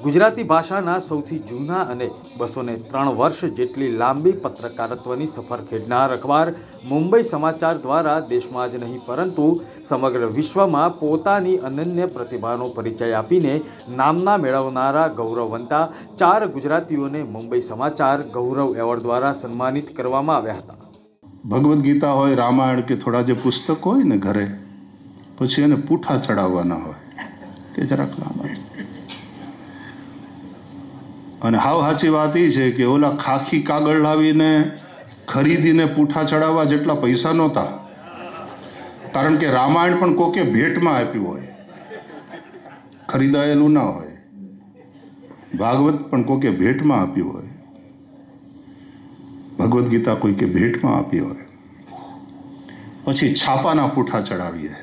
ગુજરાતી ભાષાના સૌથી જૂના અને 203 વર્ષ જેટલી લાંબી પત્રકારત્વની સફર ખેડનાર અખબાર મુંબઈ સમાચાર દ્વારા દેશમાં જ નહીં પરંતુ સમગ્ર વિશ્વમાં પોતાની અનન્ય પ્રતિભાનો પરિચય આપીને નામના મેળવનારા ગૌરવવંતા 4 ગુજરાતીઓને મુંબઈ સમાચાર ગૌરવ એવોર્ડ દ્વારા સન્માનિત કરવામાં આવ્યા હતા. ભગવદ્ ગીતા હોય, રામાયણ કે થોડા જે પુસ્તક હોય ને ઘરે, પછી એને પૂઠા ચડાવવાના હોય કે જરાક લાંબા. અને હાવ સાચી વાત એ છે કે ઓલા ખાખી કાગળ લાવીને ખરીદીને પૂઠા ચડાવવા જેટલા પૈસા નહોતા. કારણ કે રામાયણ પણ કોકે ભેટમાં આપ્યું હોય, ખરીદાયેલું ના હોય. ભાગવત પણ કોકે ભેટમાં આપ્યું હોય, ભગવદ્ ગીતા કોઈકે ભેટમાં આપી હોય. પછી છાપાના પૂઠા ચડાવીએ.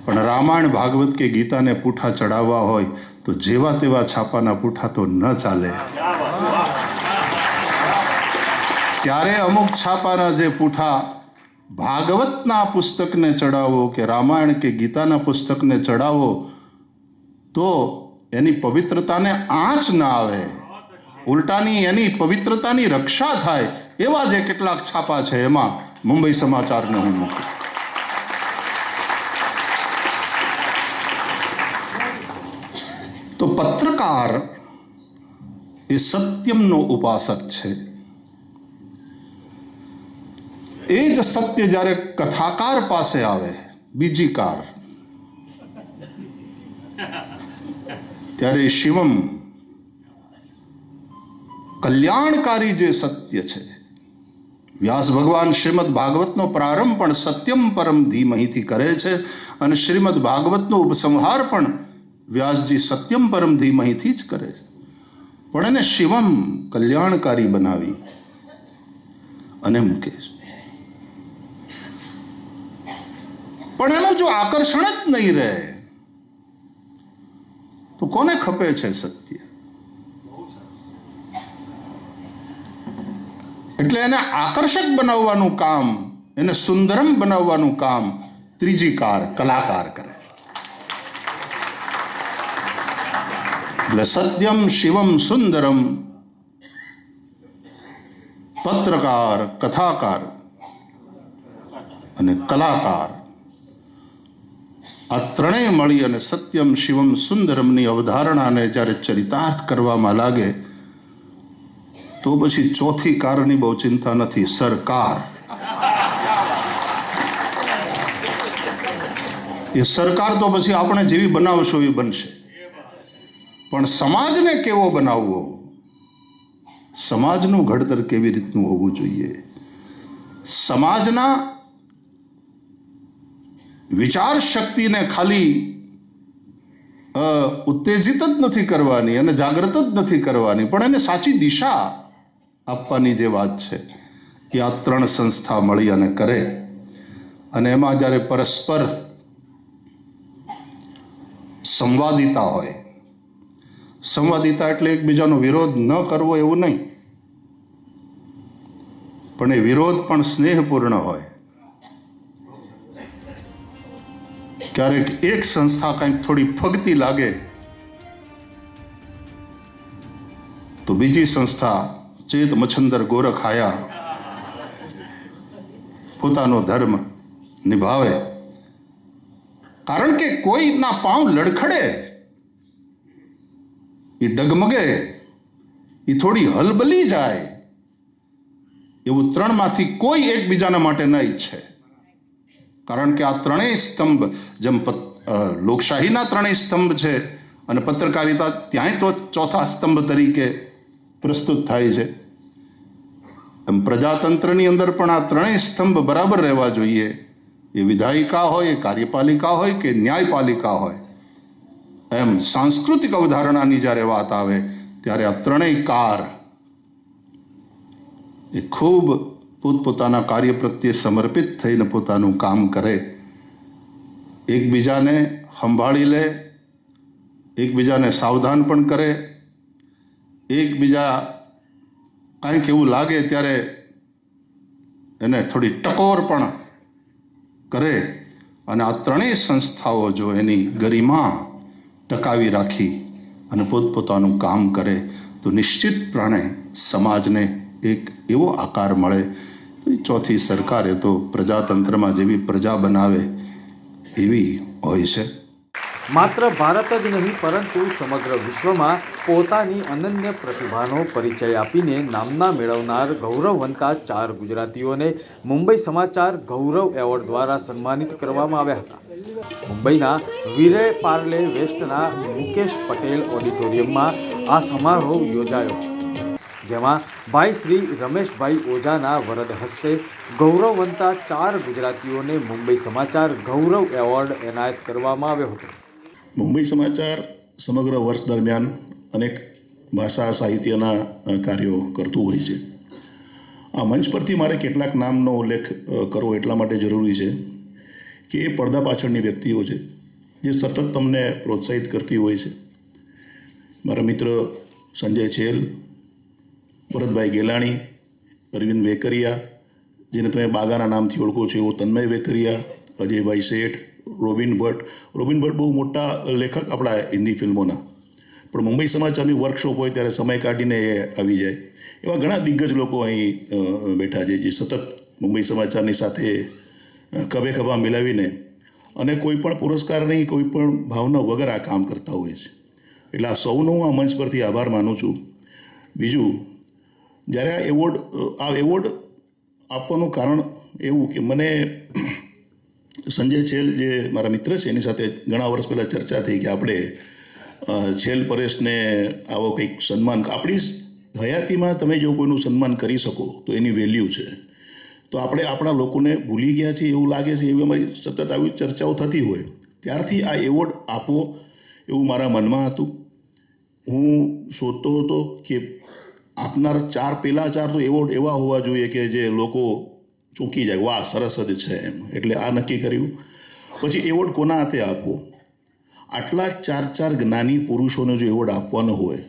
પણ રામાયણ, ભાગવત કે ગીતાને પૂઠા ચડાવવા હોય તો જેવા તેવા છાપાના પૂઠા તો ન ચાલે. ત્યારે અમુક છાપાના જે પૂઠા ભાગવતના પુસ્તકને ચડાવો કે રામાયણ કે ગીતાના પુસ્તકને ચડાવો તો એની પવિત્રતાને આંચ ના આવે, ઉલટાની એની પવિત્રતાની રક્ષા થાય. એવા જે કેટલાક છાપા છે એમાં મુંબઈ સમાચારને હું મૂકું. તો પત્રકાર એ સત્યમનો ઉપાસક છે. એ જ સત્ય જ્યારે કથાકાર પાસે આવે, બીજી કાર, ત્યારે શિવમ કલ્યાણકારી જે સત્ય છે. વ્યાસ ભગવાન શ્રીમદ ભાગવતનો પ્રારંભ પણ સત્યમ પરમ ધીમહીથી કરે છે અને શ્રીમદ ભાગવતનો ઉપસંહાર પણ વ્યાસજી સત્યમ પરમ ધીમહીથી જ કરે છે. પણ એને શિવમ કલ્યાણકારી બનાવી અને મૂકે છે. પણ એનું જો આકર્ષણ જ નહીં રહે તો કોને ખપે છે સત્ય? એટલે એને આકર્ષક બનાવવાનું કામ, એને સુંદરમ બનાવવાનું કામ ત્રીજી કાર, કલાકાર કરે. એટલે સત્યમ શિવમ સુંદરમ, પત્રકાર, કથાકાર અને કલાકાર, આ ત્રણેય મળી અને સત્યમ શિવમ સુંદરમની અવધારણાને જ્યારે ચરિતાર્થ કરવામાં લાગે તો પછી ચોથી કારની બહુ ચિંતા નથી, સરકાર. એ સરકાર તો પછી આપણે જેવી બનાવશો એ બનશે. પણ સમાજને કેવો બનાવવો, સમાજનું ઘડતર કેવી રીતનું હોવું જોઈએ, સમાજના વિચાર શક્તિને ખાલી ઉત્તેજિત જ નથી કરવાની અને જાગૃત જ નથી કરવાની, પણ એને સાચી દિશા આપવાની જે વાત છે એ આ ત્રણ સંસ્થા મળી અને કરે. અને એમાં જ્યારે પરસ્પર સંવાદિતા હોય, સંવાદિતા એટલે એકબીજાનો વિરોધ ન કરવો એવું નહીં, પણ એ વિરોધ પણ સ્નેહપૂર્ણ હોય. ક્યારેક એક સંસ્થા કંઈક થોડી ફગતી લાગે તો બીજી સંસ્થા ચેત મચ્છંદર ગોરખ આયા પોતાનો ધર્મ નિભાવે. કારણ કે કોઈના પાંવ લડખડે, એ ડગમગે, એ થોડી હલબલી જાય, એવું ત્રણમાંથી કોઈ એકબીજાના માટે ન ઈચ્છે. કારણ કે આ ત્રણેય સ્તંભ, જેમ લોકશાહીના ત્રણેય સ્તંભ છે અને પત્રકારિતા ત્યાંય તો ચોથા સ્તંભ તરીકે પ્રસ્તુત થાય છે, એમ પ્રજાતંત્રની અંદર પણ આ ત્રણેય સ્તંભ બરાબર રહેવા જોઈએ. એ વિધાયિકા હોય, એ કાર્યપાલિકા હોય કે ન્યાયપાલિકા હોય. એમ સાંસ્કૃતિક અવધારણાની જ્યારે વાત આવે ત્યારે આ ત્રણેય કાર એ ખૂબ પોતપોતાના કાર્ય પ્રત્યે સમર્પિત થઈને પોતાનું કામ કરે, એકબીજાને સંભાળી લે, એકબીજાને સાવધાન પણ કરે, એકબીજા કાંઈક એવું લાગે ત્યારે એને થોડી ટકોર પણ કરે. અને આ ત્રણેય સંસ્થાઓ જો એની ગરિમા ટકાવી રાખી અને પોતપોતાનું કામ કરે તો નિશ્ચિતપણે સમાજને એક એવો આકાર મળે. ચોથી સરકાર એ તો પ્રજાતંત્રમાં જેવી પ્રજા બનાવે એવી હોય છે. માત્ર ભારત જ નહીં પરંતુ સમગ્ર વિશ્વમાં પોતાની અનન્ય પ્રતિભાનો પરિચય આપીને નામના મેળવનાર ગૌરવવંતા 4 ગુજરાતીઓને મુંબઈ સમાચાર ગૌરવ એવોર્ડ દ્વારા સન્માનિત કરવામાં આવ્યા હતા. મુંબઈના વિરે પાર્લે વેસ્ટના મુકેશ પટેલ ઓડિટોરિયમમાં આ સમારોહ યોજાયો, જેમાં ભાઈ શ્રી રમેશભાઈ ઓઝાના વરદ હસ્તે ગૌરવવંતા 4 ગુજરાતીઓને મુંબઈ સમાચાર ગૌરવ એવોર્ડ એનાયત કરવામાં આવ્યો હતો. મુંબઈ સમાચાર સમગ્ર વર્ષ દરમિયાન અનેક ભાષા સાહિત્યના કાર્યો કરતું હોય છે. આ મંચ પરથી મારે કેટલાક નામનો ઉલ્લેખ કરવો એટલા માટે જરૂરી છે કે એ પડદા પાછળની વ્યક્તિઓ છે જે સતત તમને પ્રોત્સાહિત કરતી હોય છે. મારા મિત્ર સંજય છેલ, ભરતભાઈ ગેલાણી, અરવિંદ વેકરિયા, જેને તમે બાગાના નામથી ઓળખો છો એવો તન્મય વેકરિયા, અજયભાઈ શેઠ, રોબિન ભટ્ટ બહુ મોટા લેખક આપણા હિન્દી ફિલ્મોના, પણ મુંબઈ સમાચારની વર્કશોપ હોય ત્યારે સમય કાઢીને એ આવી જાય. એવા ઘણા દિગ્ગજ લોકો અહીં બેઠા છે જે સતત મુંબઈ સમાચારની સાથે ખભે ખભા મિલાવીને અને કોઈ પણ પુરસ્કારની કોઈ પણ ભાવના વગર આ કામ કરતા હોય છે. એટલે આ સૌનો હું આ મંચ પરથી આભાર માનું છું. બીજું, જ્યારે આ એવોર્ડ આપવાનું કારણ એવું કે મને સંજય છેલ જે મારા મિત્ર છે એની સાથે ઘણા વર્ષ પહેલાં ચર્ચા થઈ કે આપણે છેલ પરેશને આવો કંઈક સન્માન, આપણી હયાતીમાં તમે જો કોઈનું સન્માન કરી શકો તો એની વેલ્યુ છે. તો આપણે આપણા લોકોને ભૂલી ગયા છીએ એવું લાગે છે, એવી અમારી સતત આવી ચર્ચાઓ થતી હોય. ત્યારથી આ એવોર્ડ આપવો એવું મારા મનમાં હતું. હું શોધતો હતો કે આપનાર 4 પહેલાં 4 તો એવોર્ડ એવા હોવા જોઈએ કે જે લોકો ચોંકી જાય, વાહ સરસ જ છે એમ. એટલે આ નક્કી કર્યું. પછી એવોર્ડ કોના હાથે આપવો? આટલા 4 જ્ઞાની પુરુષોને જો એવોર્ડ આપવાનો હોય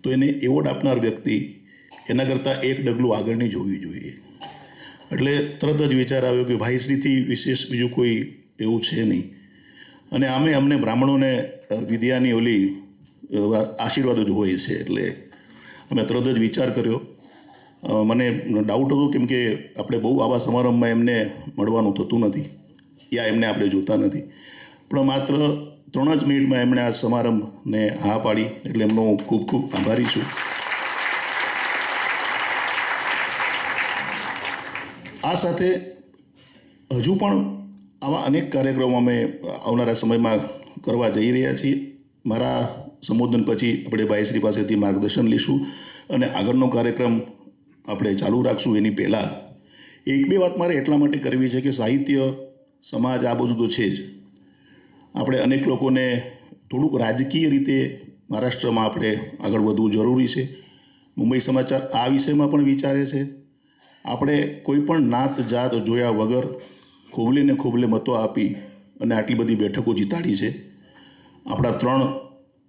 તો એને એવોર્ડ આપનાર વ્યક્તિ એના કરતાં એક ડગલું આગળની જોવી જોઈએ. એટલે તરત જ વિચાર આવ્યો કે ભાઈશ્રીથી વિશેષ બીજું કોઈ એવું છે નહીં. અને અમને બ્રાહ્મણોને વિદ્યાની ઓલી આશીર્વાદ જ હોય છે. એટલે અમે તરત જ વિચાર કર્યો. મને ડાઉટ હતો કેમ કે આપણે બહુ આવા સમારંભમાં એમને મળવાનું થતું નથી યા એમને આપણે જોતા નથી, પણ માત્ર 3 જ મિનિટમાં એમણે આ સમારંભને હા પાડી. એટલે એમનો હું ખૂબ ખૂબ આભારી છું. આ સાથે હજુ પણ આવા અનેક કાર્યક્રમો અમે આવનારા સમયમાં કરવા જઈ રહ્યા છીએ. મારા સંબોધન પછી આપણે ભાઈશ્રી પાસેથી માર્ગદર્શન લઈશું અને આગળનો કાર્યક્રમ આપણે ચાલુ રાખશું. એની પહેલાં 1-2 વાત મારે એટલા માટે કરવી છે કે સાહિત્ય, સમાજ આ બધું તો છે જ. આપણે અનેક લોકોને થોડુંક રાજકીય રીતે મહારાષ્ટ્રમાં આપણે આગળ વધવું જરૂરી છે. મુંબઈ સમાચાર આ વિષયમાં પણ વિચારે છે. આપણે કોઈ પણ નાત જાત જોયા વગર ખોબલીને ખોબલે મતો આપી અને આટલી બધી બેઠકો જીતાડી છે. આપણા 3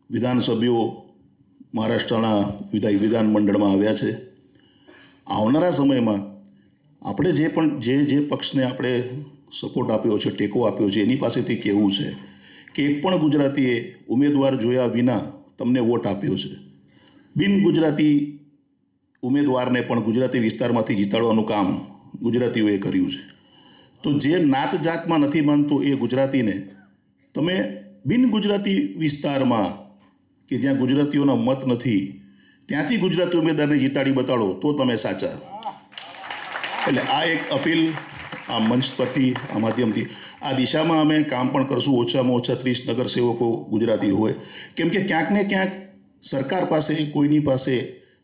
વિધાનસભ્યો મહારાષ્ટ્રના વિધાનમંડળમાં આવ્યા છે. આવનારા સમયમાં આપણે જે પક્ષને આપણે સપોર્ટ આપ્યો છે, ટેકો આપ્યો છે, એની પાસેથી કહેવું છે કે એક પણ ગુજરાતીએ ઉમેદવાર જોયા વિના તમને વોટ આપ્યો છે. બિન ગુજરાતી ઉમેદવારને પણ ગુજરાતી વિસ્તારમાંથી જીતાડવાનું કામ ગુજરાતીઓએ કર્યું છે. તો જે નાત જાતમાં નથી માનતો એ ગુજરાતીને તમે બિન ગુજરાતી વિસ્તારમાં કે જ્યાં ગુજરાતીઓના મત નથી ત્યાંથી ગુજરાતી ઉમેદવારને જીતાડી બતાડો તો તમે સાચા. એટલે આ એક અપીલ આ મંચ પરથી, આ માધ્યમથી આ દિશામાં અમે કામ પણ કરશું. ઓછામાં ઓછા 30 નગરસેવકો ગુજરાતી હોય, કેમ કે ક્યાંક ને ક્યાંક સરકાર પાસે, કોઈની પાસે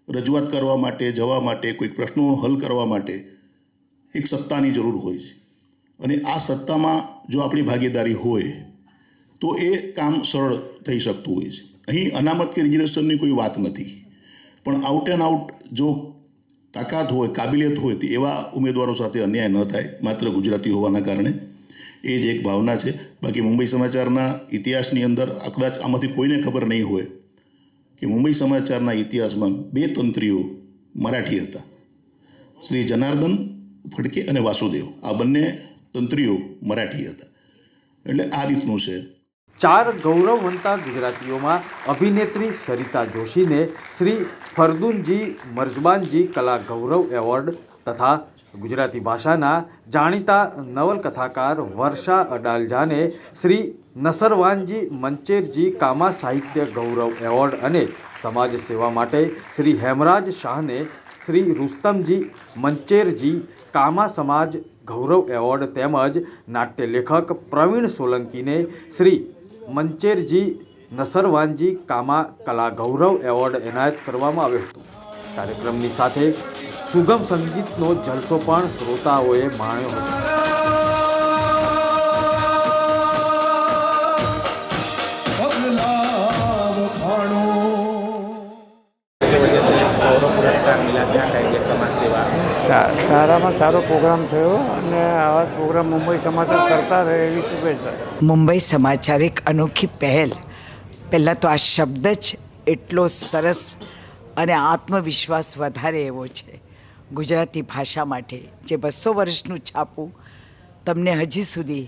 રજૂઆત કરવા માટે, જવા માટે, કોઈક પ્રશ્નો હલ કરવા માટે એક સત્તાની જરૂર હોય છે. અને આ સત્તામાં જો આપણી ભાગીદારી હોય તો એ કામ સરળ થઈ શકતું હોય છે. અહીં અનામત કે રિઝર્વેશનની કોઈ વાત નથી, પણ આઉટ એન્ડ આઉટ જો તાકાત હોય, કાબિલિયત હોય તો એવા ઉમેદવારો સાથે અન્યાય ન થાય માત્ર ગુજરાતી હોવાના કારણે. એ જ એક ભાવના છે. બાકી મુંબઈ સમાચારના ઇતિહાસની અંદર કદાચ આમાંથી કોઈને ખબર નહીં હોય કે મુંબઈ સમાચારના ઇતિહાસમાં 2 તંત્રીઓ મરાઠી હતા, શ્રી જનાર્દન ફડકે અને વાસુદેવ. આ બંને તંત્રીઓ મરાઠી હતા. એટલે આ રીતનું છે. 4 ગૌરવવંતા ગુજરાતીઓમાં અભિનેત્રી સરિતા જોશીને શ્રી ફરદુનજી મર્જબાનજી કલા ગૌરવ એવોર્ડ તથા ગુજરાતી ભાષાના જાણીતા નવલકથાકાર વર્ષા અડાલજાને શ્રી નસરવાનજી મંચેરજી કામા સાહિત્ય ગૌરવ એવોર્ડ અને સમાજ સેવા માટે શ્રી હેમરાજ શાહને શ્રી રુસ્તમજી મંચેરજી કામા સમાજ ગૌરવ એવોર્ડ તેમજ નાટ્ય લેખક પ્રવીણ સોલંકીને શ્રી મંચેરજી નસરવાનજી કામા કલા ગૌરવ એવોર્ડ એનાયત કરવામાં આવ્યો હતો. કાર્યક્રમની સાથે સુગમ સંગીતનો જલસો પણ શ્રોતાઓએ માણ્યો હતો. સારામાં સારો પ્રોગ્રામ થયો અને આવા પ્રોગ્રામ મુંબઈ સમાચાર કરતા રહે એવી શુભેચ્છા. મુંબઈ સમાચાર એક અનોખી પહેલ. પહેલાં તો આ શબ્દ જ એટલો સરસ અને આત્મવિશ્વાસ વધારે એવો છે ગુજરાતી ભાષા માટે, જે 200 વર્ષનું છાપું તમને હજી સુધી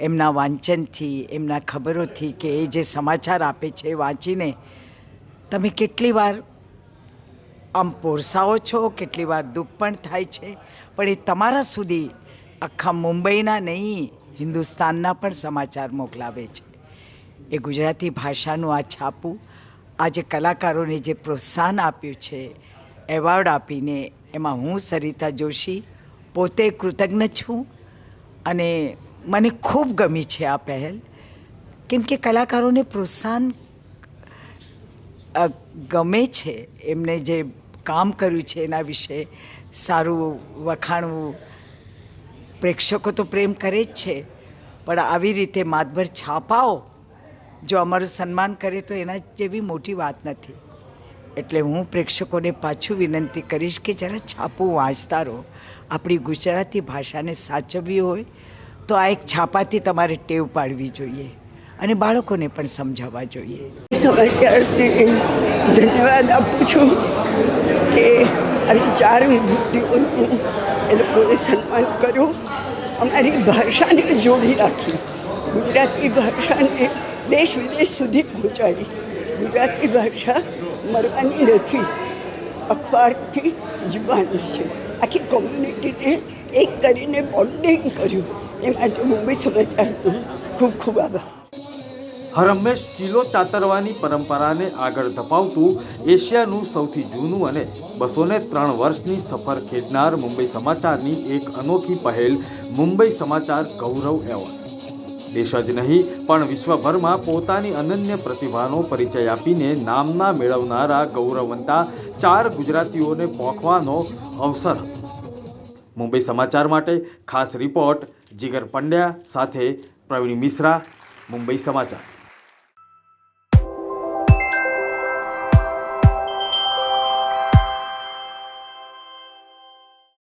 એમના વાંચનથી, એમના ખબરોથી કે એ જે સમાચાર આપે છે વાંચીને તમે કેટલી વાર આમ પોરસાઓ છો, કેટલી વાર દુઃખ પણ થાય છે, પણ એ તમારા સુધી આખા મુંબઈના નહીં હિન્દુસ્તાનના પણ સમાચાર મોકલાવે છે. એ ગુજરાતી ભાષાનું આ છાપું આજે કલાકારોને જે પ્રોત્સાહન આપ્યું છે એવોર્ડ આપીને, એમાં હું સરિતા જોશી પોતે કૃતજ્ઞ છું અને મને ખૂબ ગમી છે આ પહેલ. કેમ કે કલાકારોને પ્રોત્સાહન ગમે છે, એમને જે કામ કર્યું છે એના વિશે સારું વખાણવું. પ્રેક્ષકો તો પ્રેમ કરે જ છે, પણ આવી રીતે માતબર છાપાઓ જો અમારું સન્માન કરે તો એના જેવી મોટી વાત નથી. એટલે હું પ્રેક્ષકોને પાછું વિનંતી કરીશ કે જરા છાપું વાંચતા રહો. આપણી ગુજરાતી ભાષાને સાચવવી હોય તો આ એક છાપાથી તમારે ટેવ પાડવી જોઈએ અને બાળકોને પણ સમજાવવા જોઈએ. સમાચારને ધન્યવાદ આપું છું કે આવી 4 વિભૂતિઓનું એ લોકોએ સન્માન કર્યું. અમારી ભાષાને જોડી રાખી, ગુજરાતી ભાષાને દેશ વિદેશ સુધી પહોંચાડી. ગુજરાતી ભાષા મરવાની નથી, અખબારથી જીવવાની છે. આખી કોમ્યુનિટીને એક કરીને બોન્ડિંગ કર્યું. એ માટે મુંબઈ સમાચારનો ખૂબ ખૂબ આભાર. હરહંમેશ ચીલો ચાતરવાની પરંપરાને આગળ ધપાવતું એશિયાનું સૌથી જૂનું અને 203 વર્ષની સફર ખેડનાર મુંબઈ સમાચારની એક અનોખી પહેલ મુંબઈ સમાચાર ગૌરવ એવોર્ડ. દેશ જ નહીં પણ વિશ્વભરમાં પોતાની અનન્ય પ્રતિભાનો પરિચય આપીને નામના મેળવનારા ગૌરવવંતા 4 ગુજરાતીઓને પોંખવાનો અવસર હતો. મુંબઈ સમાચાર માટે ખાસ રિપોર્ટ જીગર પંડ્યા સાથે પ્રવીણ મિશ્રા, મુંબઈ સમાચાર.